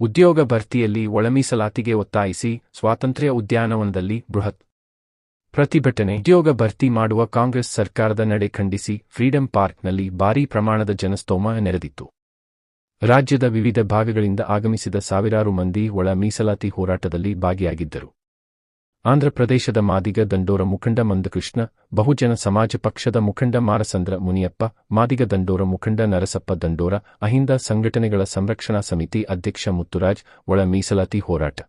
ಉದ್ಯೋಗ ಭರ್ತಿಯಲ್ಲಿ ಒಳಮೀಸಲಾತಿಗೆ ಒತ್ತಾಯಿಸಿ ಸ್ವಾತಂತ್ರ್ಯ ಉದ್ಯಾನವನದಲ್ಲಿ ಬೃಹತ್ ಪ್ರತಿಭಟನೆ. ಉದ್ಯೋಗ ಭರ್ತಿ ಮಾಡುವ ಕಾಂಗ್ರೆಸ್ ಸರ್ಕಾರದ ನಡೆ ಖಂಡಿಸಿ ಫ್ರೀಡಂ ಪಾರ್ಕ್ನಲ್ಲಿ ಭಾರೀ ಪ್ರಮಾಣದ ಜನಸ್ತೋಮ ನೆರೆದಿತ್ತು. ರಾಜ್ಯದ ವಿವಿಧ ಭಾಗಗಳಿಂದ ಆಗಮಿಸಿದ ಸಾವಿರಾರು ಮಂದಿ ಒಳ ಮೀಸಲಾತಿ ಹೋರಾಟದಲ್ಲಿ ಭಾಗಿಯಾಗಿದ್ದರು. ಆಂಧ್ರಪ್ರದೇಶದ ಮಾದಿಗ ದಂಡೋರ ಮುಖಂಡ ಮಂದಕೃಷ್ಣ, ಬಹುಜನ ಸಮಾಜ ಪಕ್ಷದ ಮುಖಂಡ ಮಾರಸಂದ್ರ ಮುನಿಯಪ್ಪ, ಮಾದಿಗ ದಂಡೋರ ಮುಖಂಡ ನರಸಪ್ಪ ದಂಡೋರ, ಅಹಿಂದ ಸಂಘಟನೆಗಳ ಸಂರಕ್ಷಣಾ ಸಮಿತಿ ಅಧ್ಯಕ್ಷ ಮುತ್ತುರಾಜ್, ಒಳ ಮೀಸಲಾತಿ ಹೋರಾಟ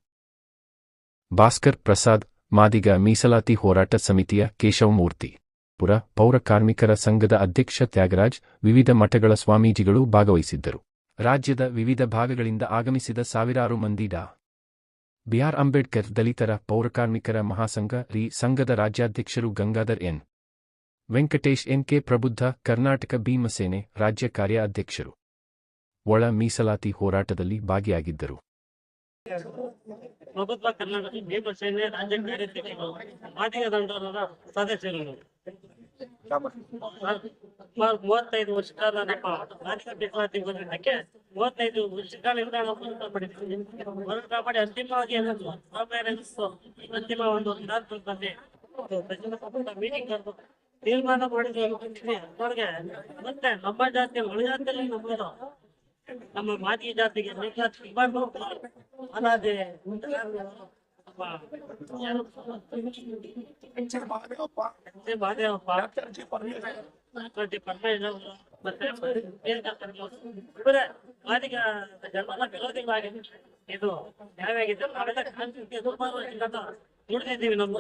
ಭಾಸ್ಕರ್ ಪ್ರಸಾದ್, ಮಾದಿಗ ಮೀಸಲಾತಿ ಹೋರಾಟ ಸಮಿತಿಯ ಕೇಶವಮೂರ್ತಿ, ಪುರ ಪೌರ ಕಾರ್ಮಿಕರ ಸಂಘದ ಅಧ್ಯಕ್ಷ ತ್ಯಾಗರಾಜ್, ವಿವಿಧ ಮಠಗಳ ಸ್ವಾಮೀಜಿಗಳು ಭಾಗವಹಿಸಿದ್ದರು. ರಾಜ್ಯದ ವಿವಿಧ ಭಾಗಗಳಿಂದ ಆಗಮಿಸಿದ ಸಾವಿರಾರು ಮಂದಿ ಡಾ. ಬಿ.ಆರ್. ಅಂಬೇಡ್ಕರ್ ದಲಿತರ ಪೌರಕಾರ್ಮಿಕರ ಮಹಾಸಂಘ ಸಂಘದ ರಾಜ್ಯಾಧ್ಯಕ್ಷರು ಗಂಗಾಧರ್ ಎನ್. ವೆಂಕಟೇಶ್ ಎನ್.ಕೆ. ಪ್ರಬುದ್ಧ, ಕರ್ನಾಟಕ ಭೀಮಸೇನೆ ರಾಜ್ಯ ಕಾರ್ಯ ಅಧ್ಯಕ್ಷರು ಒಳ ಮೀಸಲಾತಿ ಹೋರಾಟದಲ್ಲಿ ಭಾಗಿಯಾಗಿದ್ದರು. ಪ್ರಬುದ್ಧ ಕರ್ನಾಟಕ ಭೀಮಸೇನೆ ರಾಜ್ಯ ಕಾರ್ಯಾಧ್ಯಕ್ಷರು, ಮಾದಿಗ ದಂಡೋರರ ಸದಸ್ಯರು. 35 ವರ್ಷ ಕಾಲ ನಮ್ಮ ಮಾದಿಗ ಮೀಸಲಾತಿ ಬಂದಿದ್ದಕ್ಕೆ 35 ವರ್ಷ ಕಾಲದಿಂದ ನಾವು ಹೋರಾಟ ಮಾಡಿದ್ದೀವಿ. ಹೋರಾಟ ಮಾಡಿ ಅಂತಿಮವಾಗಿ ಅಂತಿಮ ಒಂದು ವಿಧಾನಸೌಧದಲ್ಲಿ ಮೀಟಿಂಗ್ ಕರೆದು ತೀರ್ಮಾನ ಮಾಡಿದ್ರೆ ಅವ್ರಿಗೆ ಮತ್ತೆ ನಮ್ಮ ಜಾತಿ ಒಳಜಾತಿಯಲ್ಲಿ ನಮ್ಮದು ನಮ್ಮ ಮಾದಿಗ ಜಾತಿಗೆ ಮೀಸಲಾತಿ ಅನಾದೆ ಮಾದೇವಪ್ಪ, ಮತ್ತೆ ಮಾದಿಗ ಜನರ ವಿರೋಧಿಗಳಾಗಿ ಇದು ನ್ಯಾಯವಾಗಿದೆ. ನಾವೆಲ್ಲ ದುಡಿದಿದ್ದೀವಿ. ನಮ್ಮ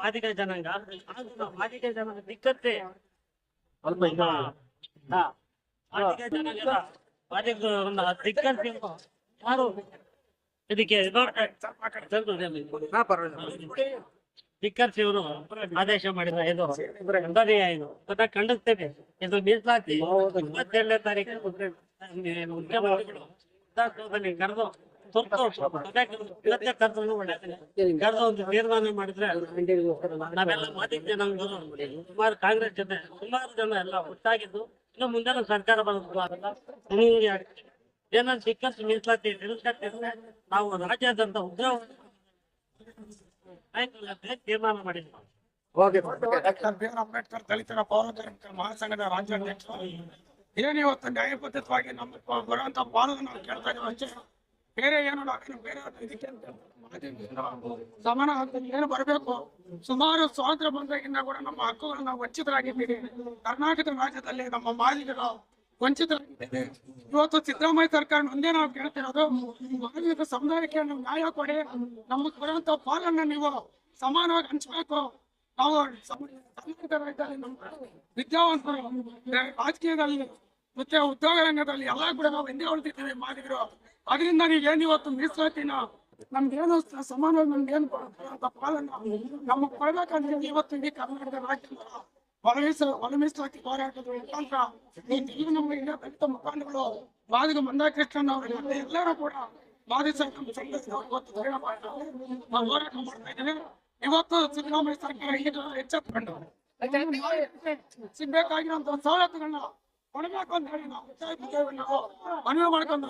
ಮಾದಿಗ ಜನಾಂಗ ಮಾದಿಗ ಜನಾಂಗ ದಿಕ್ಕತ್ತೆ ಮಾದಿಗ ಜನಾಂಗದ ಮಾದಿಗ ದಿಕ್ಕತ್ತೆ ಯಾರು ಇದಕ್ಕೆ ಧಿಕ್ಕರಿಸಿ ಇವರು ಆದೇಶ ಮಾಡಿದ ಇದು ಇದು ಖಂಡಿಸ್ತೇವೆ. ಇದು ಮೀಸಲಾತಿ 27ನೇ ತಾರೀಕು ಮುಖ್ಯಮಂತ್ರಿಗಳು ವಿಧಾನಸೌಧದಲ್ಲಿ ಕರೆದು ಕರೆದು ಒಂದು ತೀರ್ಮಾನ ಮಾಡಿದ್ರೆ ನಾವೆಲ್ಲ ಮಾದಿಗ ಜನಾಂಗದವರು ಸುಮಾರು ಕಾಂಗ್ರೆಸ್ ಜೊತೆ ಸುಮಾರು ಜನ ಎಲ್ಲ ಒಟ್ಟಾಗಿದ್ದು ಇನ್ನು ಮುಂದೆ ಸರ್ಕಾರ ಬರೋದು ಏನೋ ಧಿಕ್ಕರಿಸಿ ಮೀಸಲಾತಿ ನಿಲ್ಲಿಸ್ತಿದ್ರೆ ನಾವು ರಾಜ್ಯಾದ್ಯಂತ ಉಗ್ರ ತೀರ್ಮಾನ ಮಾಡಿದ್ವಿ. Doctor B R. ಅಂಬೇಡ್ಕರ್ ದಲಿತರ ಪೌರಕಾರ್ಮಿಕರ ಮಹಾಸಂಘದ ರಾಜ್ಯಾಧ್ಯಕ್ಷರು ಏನಿವತ್ತು ನ್ಯಾಯಬದ್ಧವಾಗಿ ನಮ್ಗೆ ಬರುವಂತ ಪಾಲನ್ನು ನಾವು ಕೇಳ್ತಾ ಇದೀವಿ ಅಷ್ಟೇ. ಬೇರೆ ಏನು ಬೇರೆ ಇದಕ್ಕೆ ಸಮಾನ ಏನು ಬರಬೇಕು. ಸುಮಾರು ಸ್ವಾತಂತ್ರ್ಯ ಬಂದಾಗಿಂದ ಕೂಡ ನಮ್ಮ ಹಕ್ಕುಗಳನ್ನ ವಂಚಿತರಾಗಿದ್ದೀವಿ. ಕರ್ನಾಟಕ ರಾಜ್ಯದಲ್ಲಿ ನಮ್ಮ ಮಾದಿಗರು ವಂಚಿತರಾಗಿದ್ದೇವೆ. ಇವತ್ತು ಸಿದ್ದರಾಮಯ್ಯ ಸರ್ಕಾರ ಮುಂದೆ ನಾವು ಕೇಳ್ತಿರೋದು ಮಾದಿಗ ಸಮುದಾಯಕ್ಕೆ ನ್ಯಾಯ ಕೊಡಿ, ನಮಗೆ ಬರುವಂತ ಪಾಲನ್ನ ನೀವು ಸಮಾನವಾಗಿ ಹಂಚ್ಬೇಕು. ನಾವು ಕರ್ನಾಟಕ ರಾಜ್ಯದಲ್ಲಿ ನಮ್ಮ ವಿದ್ಯಾವಂತರು ರಾಜಕೀಯದಲ್ಲಿ ಮತ್ತೆ ಉದ್ಯೋಗ ರಂಗದಲ್ಲಿ ಎಲ್ಲ ಕೂಡ ನಾವು ಹಿಂದೆ ಉಳಿದಿದ್ದೇವೆ ಮಾದಿಗರು. ಅದರಿಂದ ನೀವೇನು ಇವತ್ತು ಮೀಸಲಾತಿನ ನಮ್ಗೇನು ಸಮಾನವಾಗಿ ನಮ್ಗೇನು ಬರುವಂತ ಪಾಲನ್ನ ನಮಗ್ ಕೊಡ್ಬೇಕಂದ್ರೆ ಇವತ್ತು ಇಡೀ ಕರ್ನಾಟಕ ರಾಜ್ಯದ ಒಳ ಮೀಸಲಾತಿ ಹೋರಾಟದ ಮುಖಾಂತರ ನಮ್ಮ ದಲಿತ ಮುಖಂಡಗಳು ಮಾದಿಗ ಮಂದಾಕೃಷ್ಣನ್ ಅವರು ಎಲ್ಲರೂ ಕೂಡ ಮಾದಿಗ ಇವತ್ತು ಹೋರಾಟ ಮಾಡ್ತಾ ಇದ್ದೀವಿ. ಇವತ್ತು ಸಿದ್ದರಾಮಯ್ಯ ಸರ್ಕಾರ ಎಚ್ಚೆತ್ತುಕೊಂಡು ಸಿಗ್ಬೇಕಾಗಿರುವಂತ ಸವಲತ್ತುಗಳನ್ನ ಕೊಡಬೇಕು ಅಂತ ಹೇಳಿ ನಾವು ಮನವಿ ಮಾಡ್ಕೊಂಡು